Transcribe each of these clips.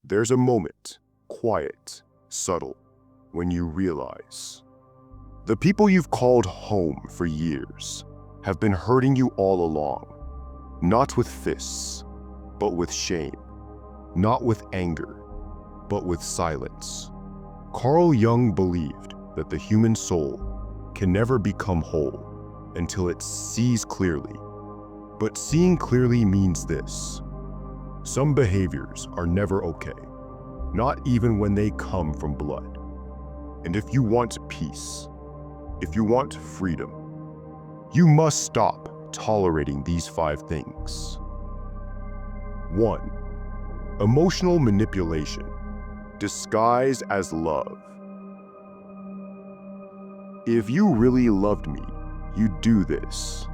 There's a moment, quiet, subtle, when you realize the people you've called home for years have been hurting you all along, not with fists, but with shame, not with anger, but with silence. Carl Jung believed that the human soul can never become whole until it sees clearly. But seeing clearly means this: some behaviors are never okay, not even when they come from blood. And if you want peace, if you want freedom, you must stop tolerating these 5 things. 1. Emotional manipulation, disguised as love. If you really loved me, you'd do this.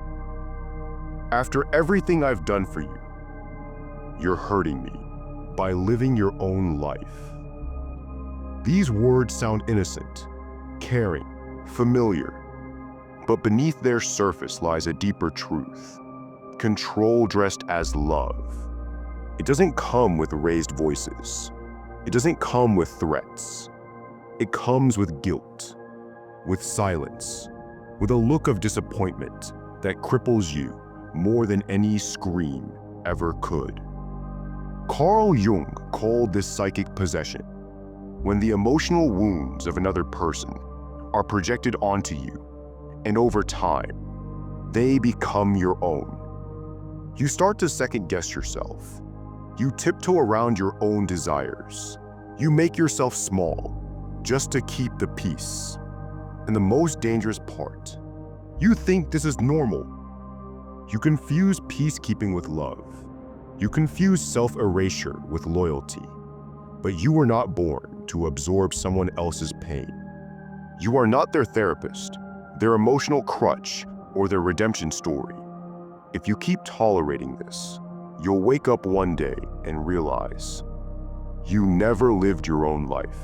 After everything I've done for you, you're hurting me by living your own life. These words sound innocent, caring, familiar, but beneath their surface lies a deeper truth: control dressed as love. It doesn't come with raised voices. It doesn't come with threats. It comes with guilt, with silence, with a look of disappointment that cripples you more than any scream ever could. Carl Jung called this psychic possession, when the emotional wounds of another person are projected onto you, and over time, they become your own. You start to second-guess yourself. You tiptoe around your own desires. You make yourself small just to keep the peace. And the most dangerous part, you think this is normal. You confuse peacekeeping with love. You confuse self-erasure with loyalty. But you were not born to absorb someone else's pain. You are not their therapist, their emotional crutch, or their redemption story. If you keep tolerating this, you'll wake up one day and realize you never lived your own life.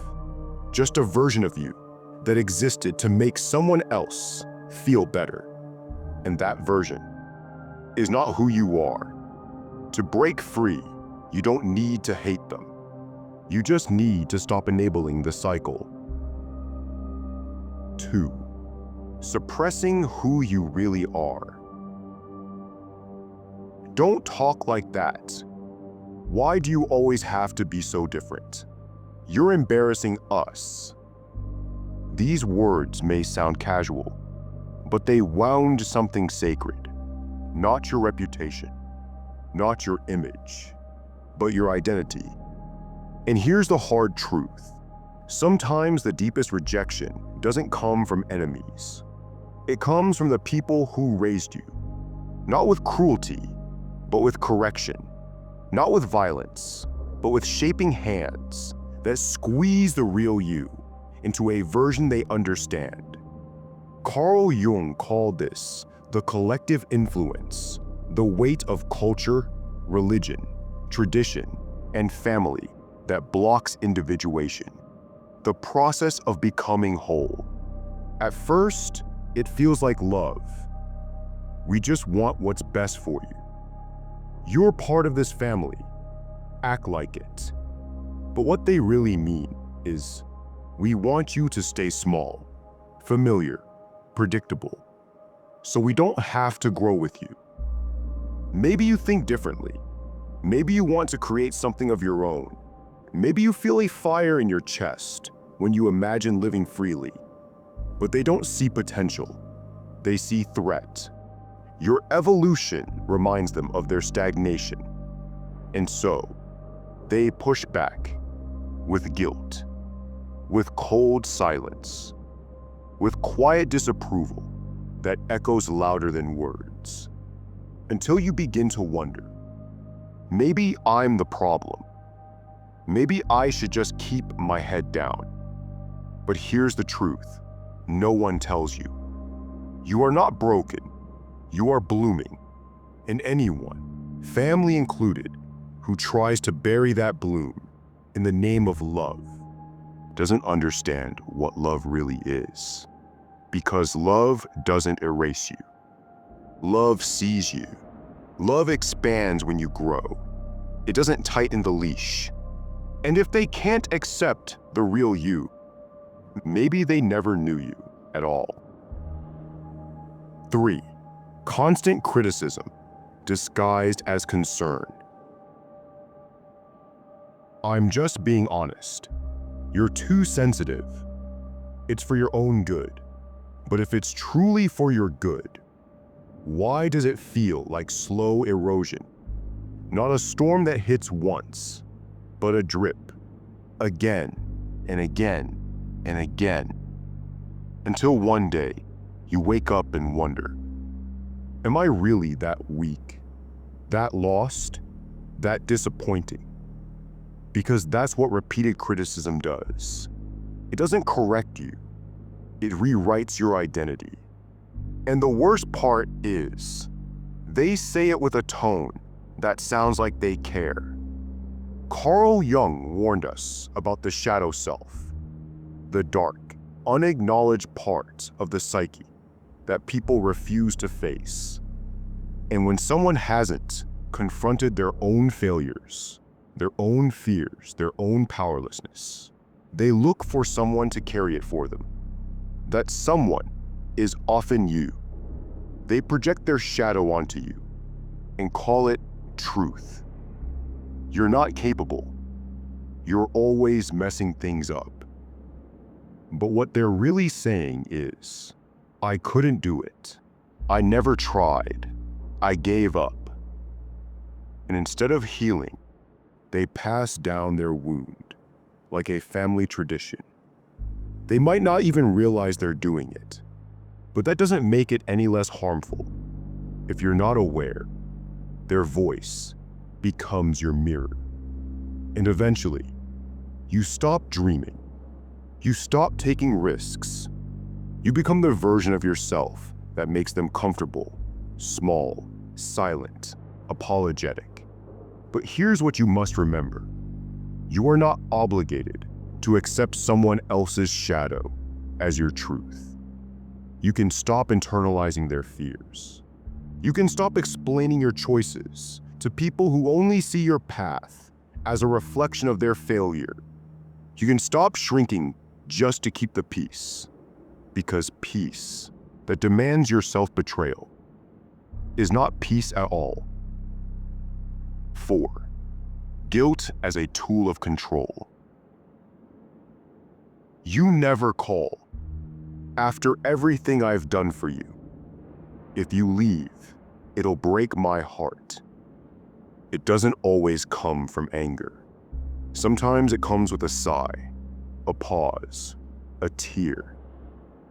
Just a version of you that existed to make someone else feel better. And that version is not who you are. To break free, you don't need to hate them. You just need to stop enabling the cycle. 2. Suppressing who you really are. Don't talk like that. Why do you always have to be so different? You're embarrassing us. These words may sound casual, but they wound something sacred. Not your reputation, not your image, but your identity. And here's the hard truth. Sometimes the deepest rejection doesn't come from enemies. It comes from the people who raised you. Not with cruelty, but with correction. Not with violence, but with shaping hands that squeeze the real you into a version they understand. Carl Jung called this the collective influence, the weight of culture, religion, tradition, and family that blocks individuation. The process of becoming whole. At first, it feels like love. We just want what's best for you. You're part of this family. Act like it. But what they really mean is, we want you to stay small, familiar, predictable, so we don't have to grow with you. Maybe you think differently. Maybe you want to create something of your own. Maybe you feel a fire in your chest when you imagine living freely. But they don't see potential. They see threat. Your evolution reminds them of their stagnation. And so, they push back with guilt, with cold silence, with quiet disapproval that echoes louder than words, until you begin to wonder, maybe I'm the problem. Maybe I should just keep my head down. But here's the truth. No one tells you. You are not broken. You are blooming. And anyone, family included, who tries to bury that bloom in the name of love doesn't understand what love really is. Because love doesn't erase you. Love sees you. Love expands when you grow. It doesn't tighten the leash. And if they can't accept the real you, maybe they never knew you at all. 3. Constant criticism disguised as concern. I'm just being honest. You're too sensitive. It's for your own good. But if it's truly for your good, why does it feel like slow erosion? Not a storm that hits once, but a drip, again and again and again, until one day you wake up and wonder, am I really that weak, that lost, that disappointing? Because that's what repeated criticism does. It doesn't correct you. It rewrites your identity. And the worst part is, they say it with a tone that sounds like they care. Carl Jung warned us about the shadow self, the dark, unacknowledged parts of the psyche that people refuse to face. And when someone hasn't confronted their own failures, their own fears, their own powerlessness, they look for someone to carry it for them. That someone is often you. They project their shadow onto you and call it truth. You're not capable. You're always messing things up. But what they're really saying is, I couldn't do it. I never tried. I gave up. And instead of healing, they pass down their wound like a family tradition. They might not even realize they're doing it, but that doesn't make it any less harmful. If you're not aware, their voice becomes your mirror. And eventually, you stop dreaming. You stop taking risks. You become the version of yourself that makes them comfortable, small, silent, apologetic. But here's what you must remember. You are not obligated to accept someone else's shadow as your truth. You can stop internalizing their fears. You can stop explaining your choices to people who only see your path as a reflection of their failure. You can stop shrinking just to keep the peace, because peace that demands your self-betrayal is not peace at all. 4. Guilt as a tool of control. You never call. After everything I've done for you, if you leave, it'll break my heart. It doesn't always come from anger. Sometimes it comes with a sigh, a pause, a tear.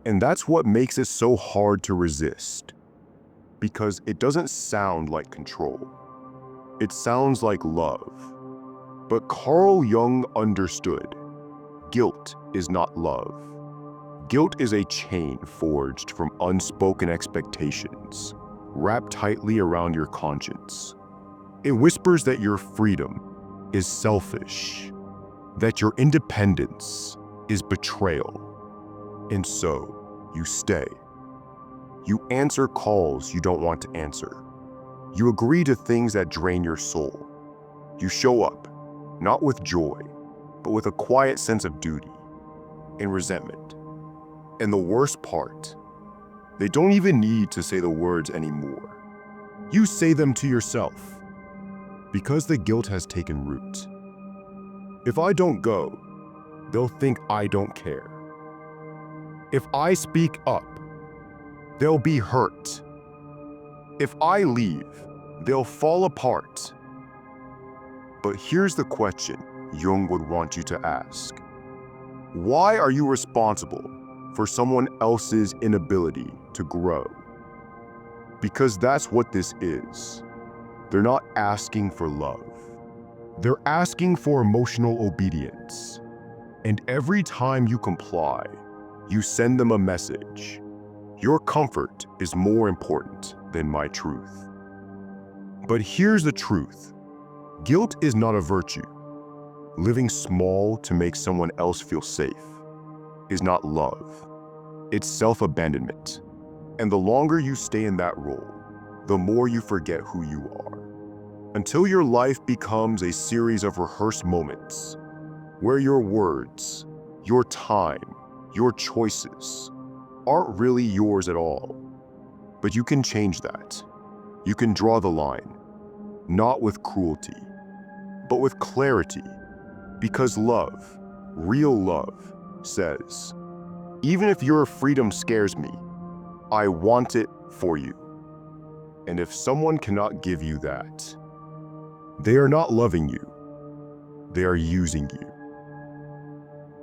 And that's what makes it so hard to resist, because it doesn't sound like control. It sounds like love. But Carl Jung understood. Guilt is not love. Guilt is a chain forged from unspoken expectations, wrapped tightly around your conscience. It whispers that your freedom is selfish, that your independence is betrayal. And so, you stay. You answer calls you don't want to answer. You agree to things that drain your soul. You show up, not with joy, but with a quiet sense of duty and resentment. And the worst part, they don't even need to say the words anymore. You say them to yourself, because the guilt has taken root. If I don't go, they'll think I don't care. If I speak up, they'll be hurt. If I leave, they'll fall apart. But here's the question Jung would want you to ask. Why are you responsible for someone else's inability to grow? Because that's what this is. They're not asking for love. They're asking for emotional obedience. And every time you comply, you send them a message. Your comfort is more important than my truth. But here's the truth. Guilt is not a virtue. Living small to make someone else feel safe is not love. It's self-abandonment. And the longer you stay in that role, the more you forget who you are. Until your life becomes a series of rehearsed moments where your words, your time, your choices aren't really yours at all. But you can change that. You can draw the line, not with cruelty, but with clarity, because love, real love, says, even if your freedom scares me, I want it for you. And if someone cannot give you that, they are not loving you, they are using you.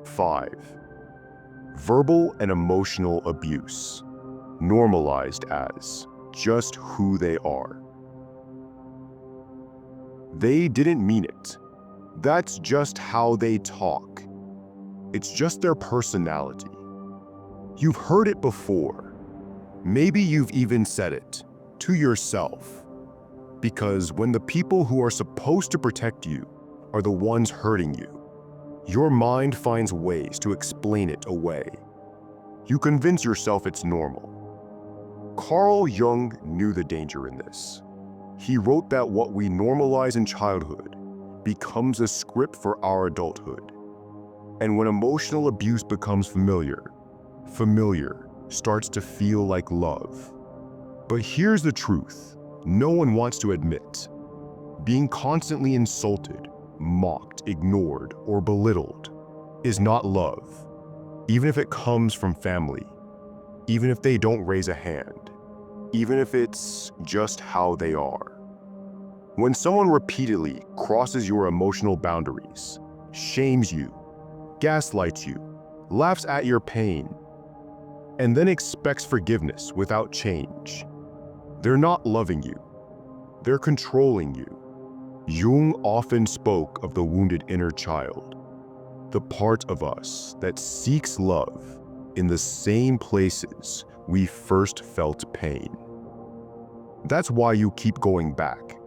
5. Verbal and emotional abuse, normalized as just who they are. They didn't mean it. That's just how they talk. It's just their personality. You've heard it before. Maybe you've even said it to yourself. Because when the people who are supposed to protect you are the ones hurting you, your mind finds ways to explain it away. You convince yourself it's normal. Carl Jung knew the danger in this. He wrote that what we normalize in childhood becomes a script for our adulthood. And when emotional abuse becomes familiar starts to feel like love. But here's the truth no one wants to admit. Being constantly insulted, mocked, ignored, or belittled is not love, even if it comes from family, even if they don't raise a hand, even if it's just how they are. When someone repeatedly crosses your emotional boundaries, shames you, gaslights you, laughs at your pain, and then expects forgiveness without change, they're not loving you. They're controlling you. Jung often spoke of the wounded inner child, the part of us that seeks love in the same places we first felt pain. That's why you keep going back,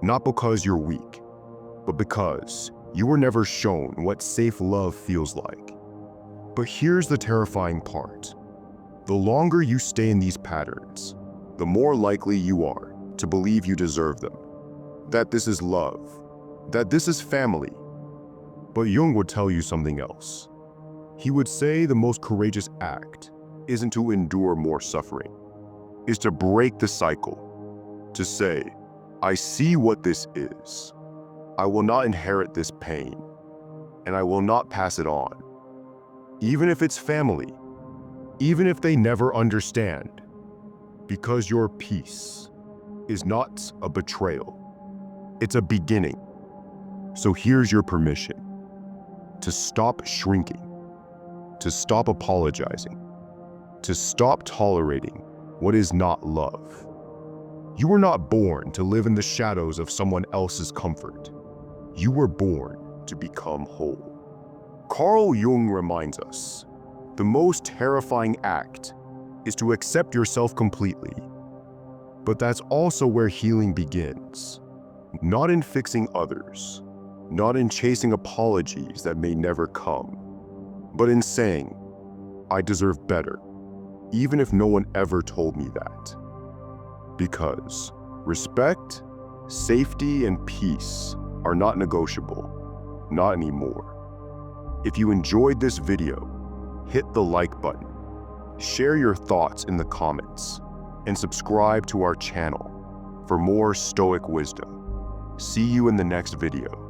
not because you're weak, but because you were never shown what safe love feels like. But here's the terrifying part. The longer you stay in these patterns, the more likely you are to believe you deserve them, that this is love, that this is family. But Jung would tell you something else. He would say the most courageous act isn't to endure more suffering, is to break the cycle, to say, I see what this is. I will not inherit this pain, and I will not pass it on. Even if it's family, even if they never understand, because your peace is not a betrayal, it's a beginning. So here's your permission to stop shrinking, to stop apologizing, to stop tolerating what is not love. You were not born to live in the shadows of someone else's comfort. You were born to become whole. Carl Jung reminds us, the most terrifying act is to accept yourself completely. But that's also where healing begins. Not in fixing others, not in chasing apologies that may never come, but in saying, I deserve better, even if no one ever told me that. Because respect, safety, and peace are not negotiable, not anymore. If you enjoyed this video, hit the like button, share your thoughts in the comments, and subscribe to our channel for more Stoic wisdom. See you in the next video.